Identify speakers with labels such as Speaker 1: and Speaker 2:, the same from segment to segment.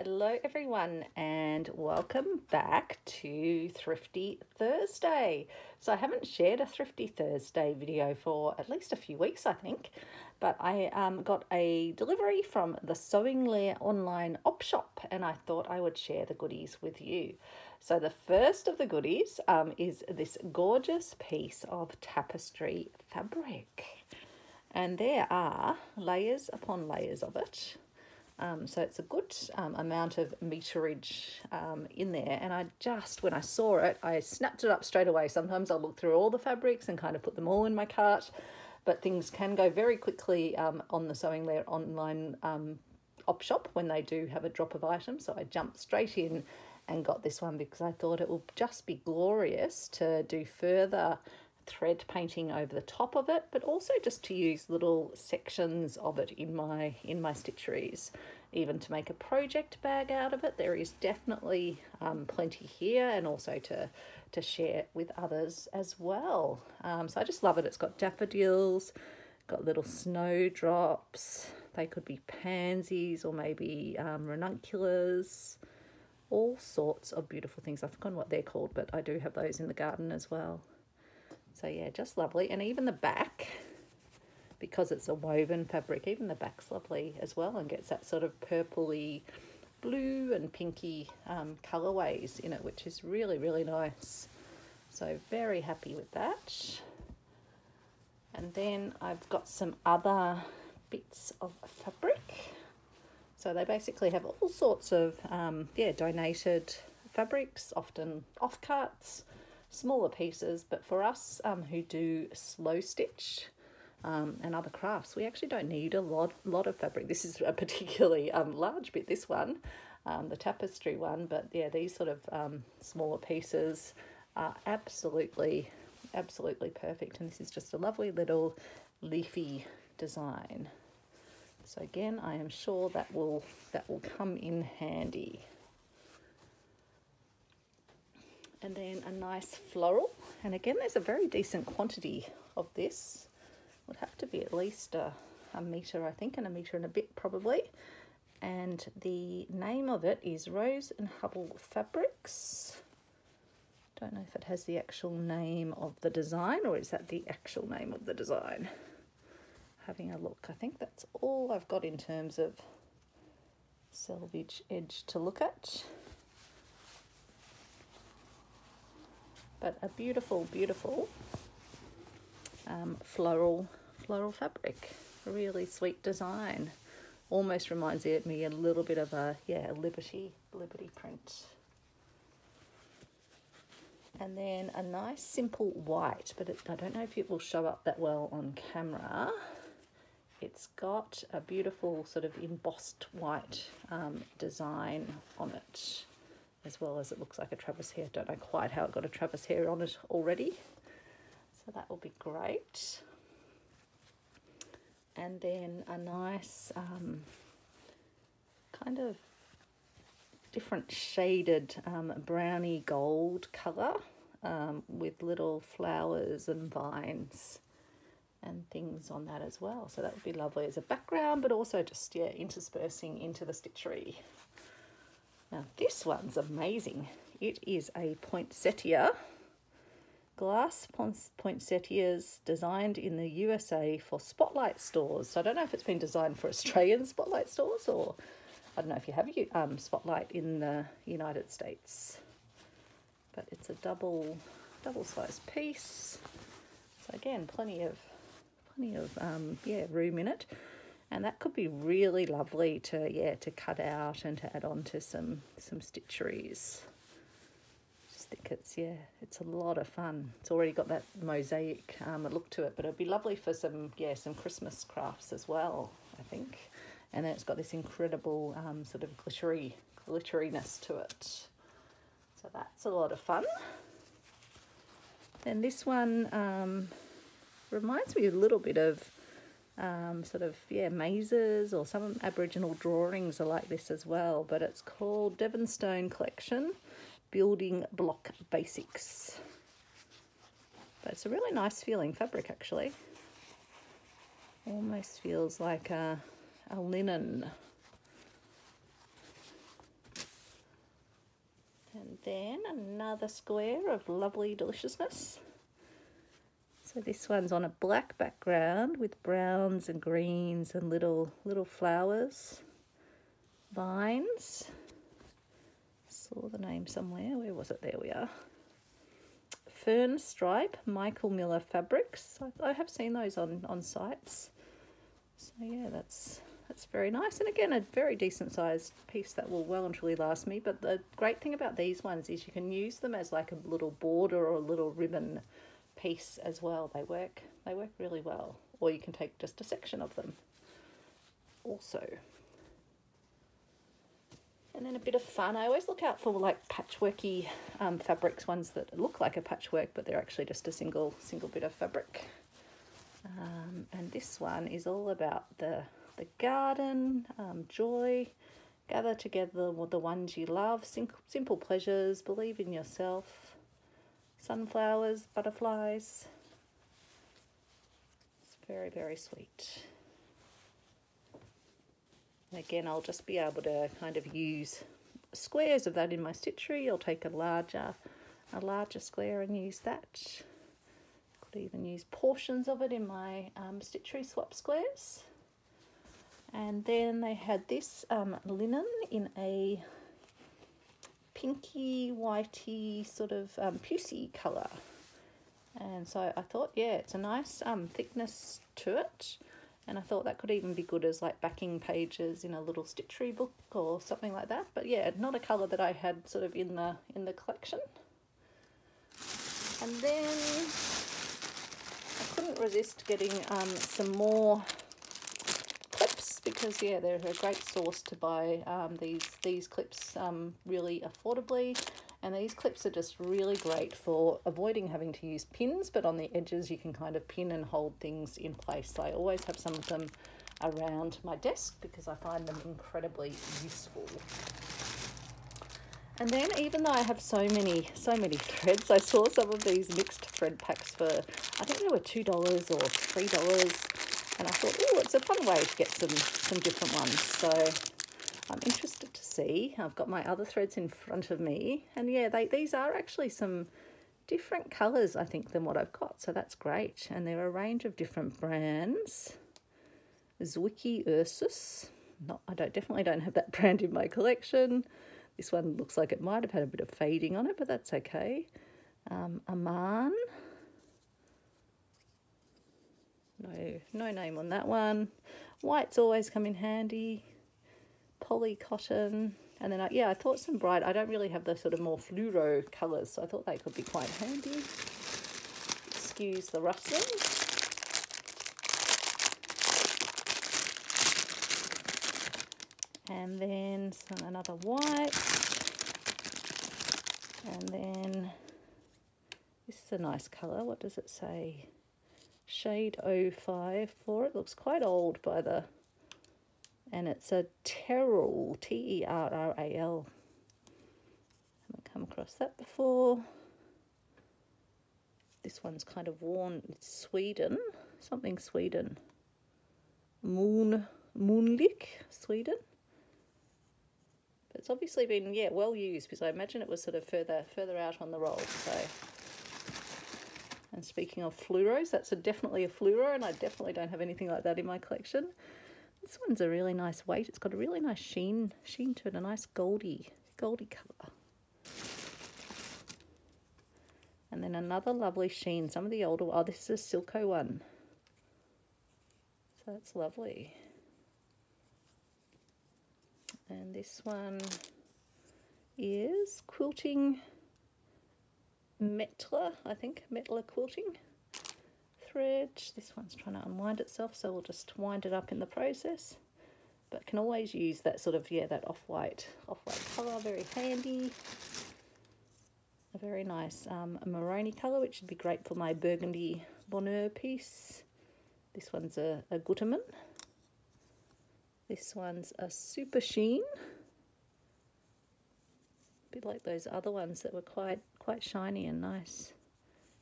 Speaker 1: Hello everyone and welcome back to Thrifty Thursday. So I haven't shared a Thrifty Thursday video for at least a few weeks I think, but I got a delivery from the Sewing Lair online op shop and I thought I would share the goodies with you. So the first of the goodies is this gorgeous piece of tapestry fabric, and there are layers upon layers of it. So it's a good amount of meterage in there, and when I saw it, I snapped it up straight away. Sometimes I'll look through all the fabrics and kind of put them all in my cart, but things can go very quickly on the Sewing Lair online op shop when they do have a drop of items. So I jumped straight in and got this one because I thought it will just be glorious to do further thread painting over the top of it, but also just to use little sections of it in my stitcheries, even to make a project bag out of it. There is definitely plenty here, and also to share with others as well. So I just love it. It's got daffodils, got little snowdrops, they could be pansies or maybe ranunculus, all sorts of beautiful things. I've forgotten what they're called, but I do have those in the garden as well. So yeah, just lovely. And even the back, because it's a woven fabric, even the back's lovely as well, and gets that sort of purpley blue and pinky colourways in it, which is really, really nice. So very happy with that. And then I've got some other bits of fabric. So they basically have all sorts of donated fabrics, often offcuts, smaller pieces, but for us who do slow stitch and other crafts, we actually don't need a lot of fabric. This is a particularly large bit, this one, the tapestry one, but yeah, these sort of smaller pieces are absolutely perfect, and this is just a lovely little leafy design. So again, I am sure that will come in handy. And then a nice floral, and again there's a very decent quantity of this. Would have to be at least a metre, I think, and a metre and a bit probably. And the name of it is Rose and Hubble Fabrics. Don't know if it has the actual name of the design, or is that the actual name of the design? Having a look, I think that's all I've got in terms of selvage edge to look at. But a beautiful floral fabric, a really sweet design. Almost reminds me a little bit of a Liberty print. And then a nice simple white, but I don't know if it will show up that well on camera. It's got a beautiful sort of embossed white design on it, as well as it looks like a Travis hair. Don't know quite how it got a Travis hair on it already. So that will be great. And then a nice kind of different shaded browny gold colour with little flowers and vines and things on that as well. So that would be lovely as a background, but also just, yeah, interspersing into the stitchery. Now this one's amazing. It is a poinsettia, glass poinsettias designed in the USA for Spotlight stores. So I don't know if it's been designed for Australian Spotlight stores, or I don't know if you have Spotlight in the United States. But it's a double sized piece. So again, plenty of room in it. And that could be really lovely to cut out and to add on to some stitcheries. Just think it's a lot of fun. It's already got that mosaic look to it, but it'd be lovely for some Christmas crafts as well, I think. And then it's got this incredible sort of glitteriness to it. So that's a lot of fun. Then this one reminds me a little bit of mazes, or some Aboriginal drawings are like this as well, but it's called Devonstone Collection Building Block Basics. But it's a really nice feeling fabric actually. Almost feels like a linen. then another square of lovely deliciousness. So this one's on a black background with browns and greens and little flowers, vines. Saw the name somewhere. Where was it? There we are. Fern stripe, Michael Miller Fabrics. I have seen those on sites. So yeah, that's very nice. And again, a very decent sized piece that will well and truly last me. But the great thing about these ones is you can use them as like a little border or a little ribbon piece as well. They work really well. Or you can take just a section of them also. And then a bit of fun. I always look out for like patchworky fabrics, ones that look like a patchwork, but they're actually just a single bit of fabric. And this one is all about the garden, joy, gather together with the ones you love, simple pleasures, believe in yourself, sunflowers, butterflies. It's very, very sweet. And again, I'll just be able to kind of use squares of that in my stitchery. I'll take a larger square and use that. Could even use portions of it in my stitchery swap squares. And then they had this linen in a pinky, whitey sort of pucey colour. And so I thought, yeah, it's a nice thickness to it. And I thought that could even be good as like backing pages in a little stitchery book or something like that. But yeah, not a colour that I had sort of in the collection. And then I couldn't resist getting some more clips because yeah, they're a great source to buy these clips really affordably. And these clips are just really great for avoiding having to use pins, but on the edges you can kind of pin and hold things in place. So I always have some of them around my desk because I find them incredibly useful. And then even though I have so many threads, I saw some of these mixed thread packs for, I think they were $2 or $3. And I thought, oh, it's a fun way to get some different ones. So I'm interested to see. I've got my other threads in front of me. And yeah, these are actually some different colours, I think, than what I've got. So that's great. And there are a range of different brands. Zwicky Ursus. I definitely don't have that brand in my collection. This one looks like it might have had a bit of fading on it, but that's okay. Aman. No name on that one. Whites always come in handy. Poly cotton, and then I thought some bright, I don't really have the sort of more fluoro colours, so I thought they could be quite handy. Excuse the rustling. And then another white, and then this is a nice colour. What does it say? Shade 05 for it. Looks quite old by the, and it's a Terral, Terral. Haven't come across that before. This one's kind of worn. It's Sweden, something Sweden. Moonlik, Sweden. But it's obviously been well used because I imagine it was sort of further out on the roll. So, and speaking of fluoros, that's definitely a fluoro, and I definitely don't have anything like that in my collection. This one's a really nice weight. It's got a really nice sheen to it, a nice goldy colour. And then another lovely sheen. Some of the older, this is a Silco one. So that's lovely. And this one is Quilting Metla, I think, Metla Quilting thread. This one's trying to unwind itself, so we'll just wind it up in the process. But can always use that sort of, that off-white colour, very handy. A very nice maroni colour, which would be great for my burgundy bonheur piece. This one's a Gutermann. This one's a super sheen. A bit like those other ones that were quite shiny and nice.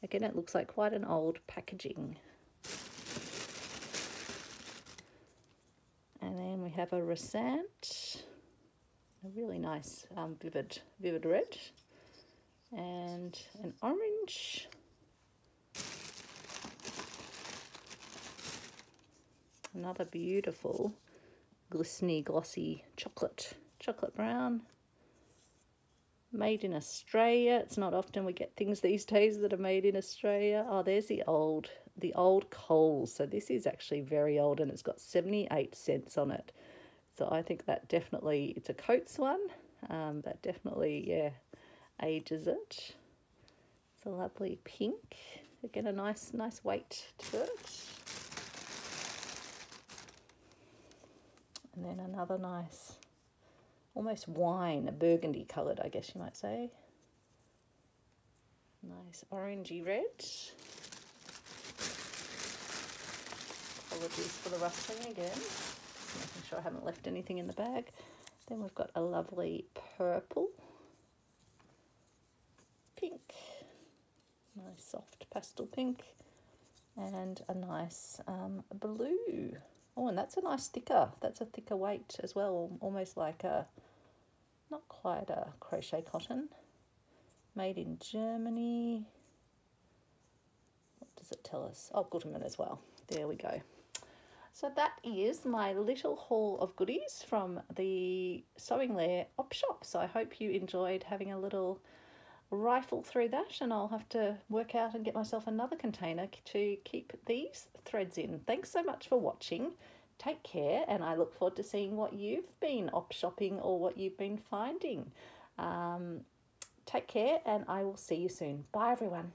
Speaker 1: Again, it looks like quite an old packaging. And then we have a Resant, a really nice vivid red. and an orange. Another beautiful glistening, glossy chocolate brown. Made in Australia. It's not often we get things these days that are made in Australia. Oh, there's the old Coles. So this is actually very old, and it's got 78 cents on it. So I think that definitely, it's a Coates one. That definitely, yeah, ages it. It's a lovely pink. Again, a nice weight to it. And then another nice, almost wine, a burgundy coloured, I guess you might say. Nice orangey red. Apologies for the rustling again. Just making sure I haven't left anything in the bag. Then we've got a lovely purple. Pink. Nice soft pastel pink. And a nice blue. Oh, and that's a nice thicker. That's a thicker weight as well. Almost like a, not quite a crochet cotton. Made in Germany. What does it tell us? Oh, Gutermann as well. There we go. So that is my little haul of goodies from the Sewing Lair op shop. So I hope you enjoyed having a little rifle through that, and I'll have to work out and get myself another container to keep these threads in. Thanks so much for watching. Take care, and I look forward to seeing what you've been op shopping or what you've been finding. Take care, and I will see you soon. Bye, everyone.